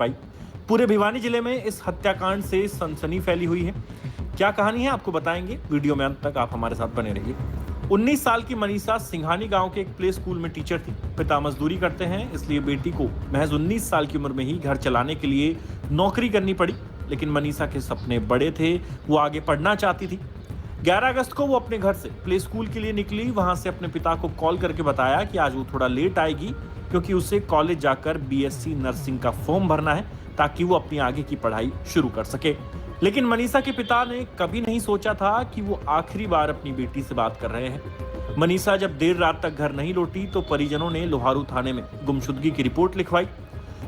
पाई। पूरे भिवानी जिले में इस हत्याकांड से सनसनी फैली हुई है। क्या कहानी है आपको बताएंगे, वीडियो में अंत तक आप हमारे साथ बने रहिए। 19 साल की मनीषा सिंघानी गांव के एक प्ले स्कूल में टीचर थी। पिता मजदूरी करते हैं, इसलिए बेटी को महज 19 साल की उम्र में ही घर चलाने के लिए नौकरी करनी पड़ी। लेकिन मनीषा के सपने बड़े थे, वो आगे पढ़ना चाहती थी। 11 अगस्त को वो अपने घर से प्ले स्कूल के लिए निकली। वहां से अपने पिता को कॉल करके बताया कि आज वो थोड़ा लेट आएगी, क्योंकि उसे कॉलेज जाकर बीएससी नर्सिंग का फॉर्म भरना है, ताकि वो अपनी आगे की पढ़ाई शुरू कर सके। लेकिन मनीषा के पिता ने कभी नहीं सोचा था कि वो आखिरी बार अपनी बेटी से बात कर रहे हैं। मनीषा जब देर रात तक घर नहीं लौटी तो परिजनों ने लोहारू थाने में गुमशुदगी की रिपोर्ट लिखवाई।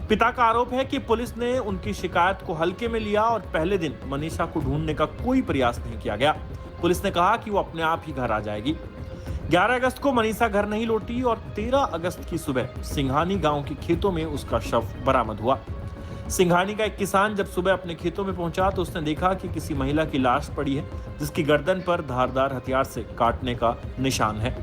पिता का आरोप है कि पुलिस ने उनकी शिकायत को हल्के में लिया और पहले दिन मनीषा को ढूंढने का कोई प्रयास नहीं किया गया। पुलिस ने कहा कि वो अपने आप ही घर आ जाएगी। 11 अगस्त को मनीषा घर नहीं लौटी और 13 अगस्त की सुबह सिंघानी गांव के खेतों में उसका शव बरामद हुआ। सिंघानी का एक किसान जब सुबह अपने खेतों में पहुंचा तो उसने देखा कि किसी महिला की लाश पड़ी है, जिसकी गर्दन पर धारदार हथियार से काटने का निशान है।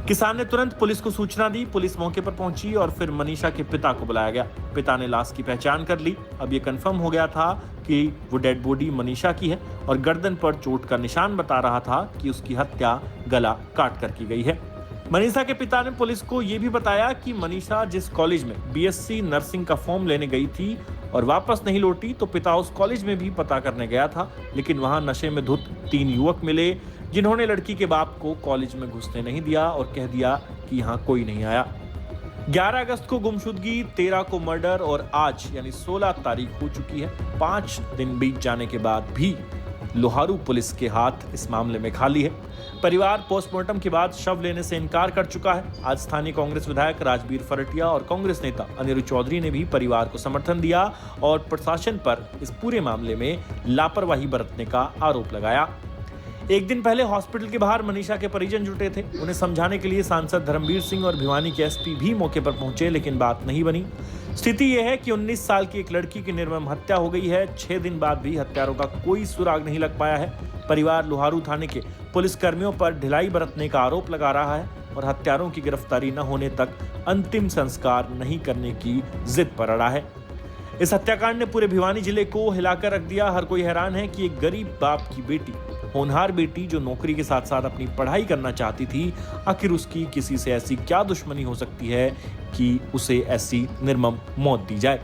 किसान ने तुरंत पुलिस को सूचना दी। पुलिस मौके पर पहुंची और फिर मनीषा के पिता को बुलाया गया। पिता ने लाश की पहचान कर ली। अब ये कंफर्म हो गया था कि वो डेड बॉडी मनीषा की है और गर्दन पर चोट का निशान बता रहा था कि उसकी हत्या गला काट कर की गई है। मनीषा के पिता ने पुलिस को ये भी बताया कि मनीषा जिस कॉलेज में बीएससी नर्सिंग का फॉर्म लेने गई थी और वापस नहीं लौटी, तो पिता उस कॉलेज में भी पता करने गया था, लेकिन वहां नशे में धुत 3 युवक मिले, जिन्होंने लड़की के बाप को कॉलेज में घुसने नहीं दिया और कह दिया कि यहाँ कोई नहीं आया। 11 अगस्त को गुमशुदगी, 13 को मर्डर और आज यानी 16 तारीख हो चुकी है। 5 दिन बीत जाने के बाद भी लोहारू पुलिस के हाथ इस मामले में खाली है। परिवार पोस्टमार्टम के बाद शव लेने से इनकार कर चुका है। आज स्थानीय कांग्रेस विधायक राजबीर फरटिया और कांग्रेस नेता अनिरुद्ध चौधरी ने भी परिवार को समर्थन दिया और प्रशासन पर इस पूरे मामले में लापरवाही बरतने का आरोप लगाया। एक दिन पहले हॉस्पिटल के बाहर मनीषा के परिजन जुटे थे। उन्हें समझाने के लिए सांसद धर्मवीर सिंह और भिवानी के एसपी भी मौके पर पहुंचे, लेकिन बात नहीं बनी। स्थिति यह है कि 19 साल की एक लड़की की निर्मम हत्या हो गई है। 6 दिन बाद भी हत्यारों का कोई सुराग नहीं लग पाया है। परिवार लोहारू थाने के पुलिस कर्मियों पर ढिलाई बरतने का आरोप लगा रहा है और हत्यारों की गिरफ्तारी न होने तक अंतिम संस्कार नहीं करने की जिद पर अड़ा है। इस हत्याकांड ने पूरे भिवानी जिले को हिलाकर रख दिया। हर कोई हैरान है कि एक गरीब बाप की बेटी, होनहार बेटी जो नौकरी के साथ साथ अपनी पढ़ाई करना चाहती थी, आखिर उसकी किसी से ऐसी क्या दुश्मनी हो सकती है कि उसे ऐसी निर्मम मौत दी जाए।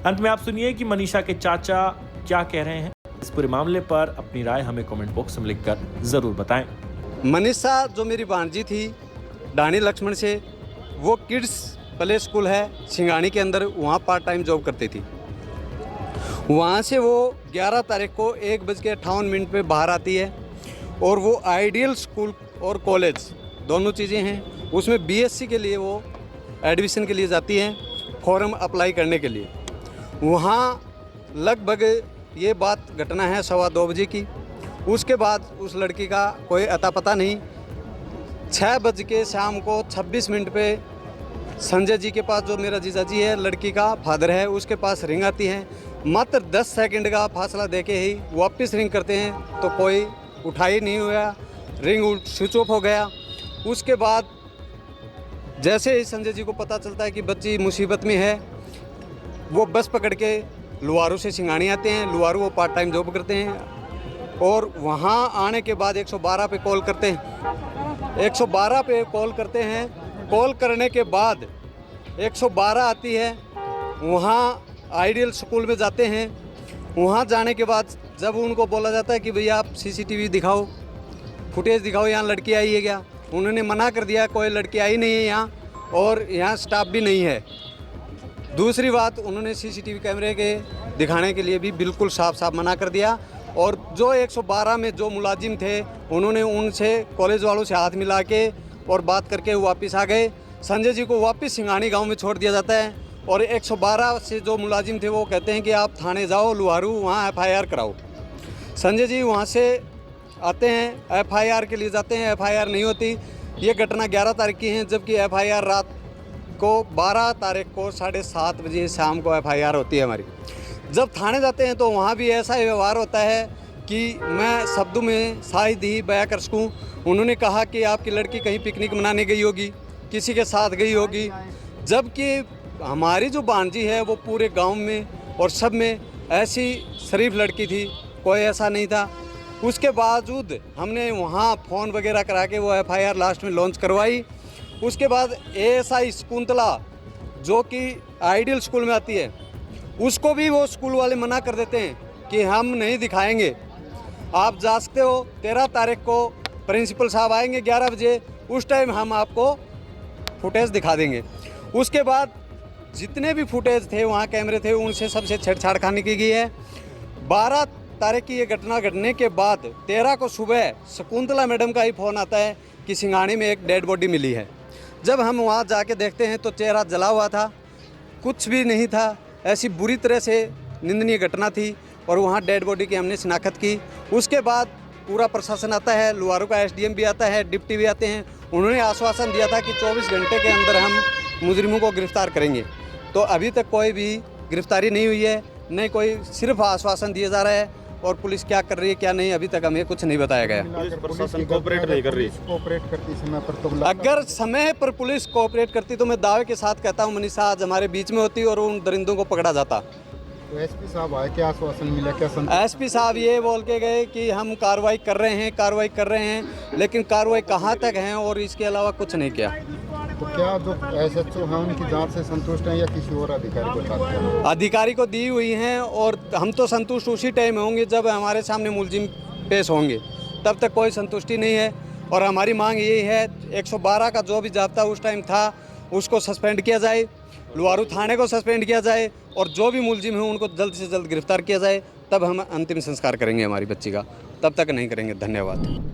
अंत में आप सुनिए कि मनीषा के चाचा क्या कह रहे हैं। इस पूरे मामले पर अपनी राय हमें कमेंट बॉक्स में लिखकर जरूर बताएं। मनीषा जो मेरी भांजी थी डानी लक्ष्मण से, वो किड्स प्ले स्कूल है सिंघानी के अंदर, वहाँ पार्ट टाइम जॉब करती थी। वहाँ से वो 11 तारीख को 1:58 पे बाहर आती है और वो आइडियल स्कूल और कॉलेज दोनों चीज़ें हैं, उसमें बीएससी के लिए वो एडमिशन के लिए जाती हैं, फॉर्म अप्लाई करने के लिए। वहाँ लगभग ये बात घटना है 2:15 बजे की। उसके बाद उस लड़की का कोई अता पता नहीं। 6 बज के शाम को 26 मिनट पे संजय जी के पास, जो मेरा जीजा जी है, लड़की का फादर है, उसके पास रिंग आती है। मात्र 10 सेकंड का फासला देके ही वापस रिंग करते हैं तो कोई उठा ही नहीं हुआ, रिंग स्विच ऑफ हो गया। उसके बाद जैसे ही संजय जी को पता चलता है कि बच्ची मुसीबत में है, वो बस पकड़ के लोहारू से सिंघानी आते हैं। लोहारू वो पार्ट टाइम जॉब करते हैं और वहाँ आने के बाद 112 पे कॉल करते हैं। 112 पे कॉल करते हैं। कॉल करने के बाद 112 आती है। वहाँ आइडियल स्कूल में जाते हैं। वहाँ जाने के बाद जब उनको बोला जाता है कि भैया आप सीसीटीवी दिखाओ, फुटेज दिखाओ, यहाँ लड़की आई है क्या, उन्होंने मना कर दिया, कोई लड़की आई नहीं है यहाँ और यहाँ स्टाफ भी नहीं है। दूसरी बात, उन्होंने सीसीटीवी कैमरे के दिखाने के लिए भी बिल्कुल साफ साफ मना कर दिया। और जो 112 में जो मुलाजिम थे, उन्होंने उनसे, कॉलेज वालों से हाथ मिला के और बात करके वापस आ गए। संजय जी को वापस सिंघानी गांव में छोड़ दिया जाता है और 112 से जो मुलाजिम थे वो कहते हैं कि आप थाने जाओ लोहारू, वहाँ FIR कराओ। संजय जी वहाँ से आते हैं, FIR के लिए जाते हैं, FIR नहीं होती। ये घटना 11 तारीख की है, जबकि FIR रात को 12 तारीख को 7:30 बजे शाम को FIR होती है हमारी। जब थाने जाते हैं तो वहाँ भी ऐसा ही व्यवहार होता है कि मैं शब्दों में शायद ही बयां कर सकूँ। उन्होंने कहा कि आपकी लड़की कहीं पिकनिक मनाने गई होगी, किसी के साथ गई होगी, जबकि हमारी जो भांजी है वो पूरे गांव में और सब में ऐसी शरीफ लड़की थी, कोई ऐसा नहीं था। उसके बावजूद हमने वहाँ फ़ोन वगैरह करा के वो FIR लास्ट में लॉन्च करवाई। उसके बाद ASI शकुंतला जो कि आइडियल स्कूल में आती है, उसको भी वो स्कूल वाले मना कर देते हैं कि हम नहीं दिखाएंगे, आप जा सकते हो। 13 तारीख को प्रिंसिपल साहब आएंगे 11 बजे, उस टाइम हम आपको फुटेज दिखा देंगे। उसके बाद जितने भी फुटेज थे वहाँ कैमरे थे, उनसे सबसे छेड़छाड़ खाने की गई है। 12 तारीख की ये घटना घटने के बाद 13 को सुबह शकुंतला मैडम का ही फ़ोन आता है कि सिंघानी में एक डेड बॉडी मिली है। जब हम वहाँ जाके देखते हैं तो चेहरा जला हुआ था, कुछ भी नहीं था। ऐसी बुरी तरह से निंदनीय घटना थी और वहाँ डेड बॉडी की हमने शिनाख्त की। उसके बाद पूरा प्रशासन आता है, लुहारू का SDM भी आता है, डिप्टी भी आते हैं। उन्होंने आश्वासन दिया था कि 24 घंटे के अंदर हम मुजरिमों को गिरफ्तार करेंगे। तो अभी तक कोई भी गिरफ्तारी नहीं हुई है, नहीं कोई, सिर्फ आश्वासन दिया जा रहा है। और पुलिस क्या कर रही है क्या नहीं, अभी तक हमें कुछ नहीं बताया गया। पुलिस प्रशासन कोऑपरेट नहीं कर रही। कोऑपरेट करती समय पर तो अगर समय पर पुलिस कोऑपरेट करती तो मैं दावे के साथ कहता हूँ मनीषा आज हमारे बीच में होती और उन दरिंदों को पकड़ा जाता। तो SP साहब आए, क्या आश्वासन मिला, क्या SP साहब ये बोल के गए कि हम कार्रवाई कर रहे हैं, लेकिन कार्रवाई कहाँ तक है और इसके अलावा कुछ नहीं किया। तो क्या जो SHO हैं उनकी जांच से संतुष्ट हैं या किसी और अधिकारी को चाहते हैं? अधिकारी को दी हुई हैं और हम तो संतुष्ट उसी टाइम होंगे जब हमारे सामने मुलजिम पेश होंगे, तब तक कोई संतुष्टि नहीं है। और हमारी मांग यही है 112 का जो भी जाब्ता उस टाइम था उसको सस्पेंड किया जाए, लुहारू थाने को सस्पेंड किया जाए और जो भी मुलजिम हैं उनको जल्द से जल्द गिरफ्तार किया जाए। तब हम अंतिम संस्कार करेंगे हमारी बच्ची का, तब तक नहीं करेंगे। धन्यवाद।